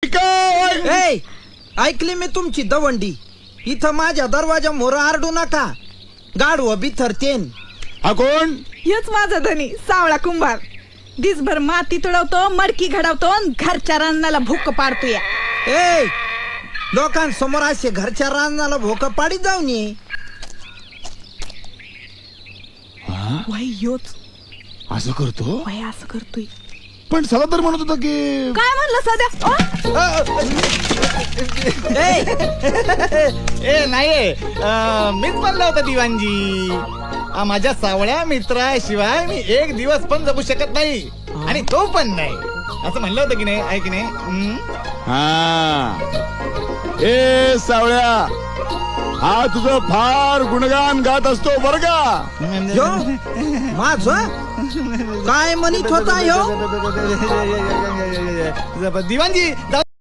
ए, ऐकली मी तुमची दवंडी. इथं माझ्या दरवाजा मोर आरडू नका, गाडव बिथरतेन. हा कोण? हेच माझा धनी सावळा कुंभार. दिसभर माती तुडवतो, मडकी घडवतो, घरच्या रानाला भूक पाडतो. या ए, लोकांसमोर असे घरच्या रानाला भोक पाडीत जाऊन ये. वय योच असं करतो? वय असं करतोय. पण सला तर म्हणत होता की काय म्हणलं सध्या? ए नाही, मीच म्हणलं होतं दिवाणजी. माझ्या सावळ्या मित्राशिवाय मी एक दिवस पण जगू शकत नाही, आणि तो पण नाही, असं म्हणलं होतं की नाही? आहे की नाही? हा. ए सावळ्या, हा तुझं फार गुणगान गात असतो बर का. यो, माझ काय म्हणत होता ह्यो? दिवाणजी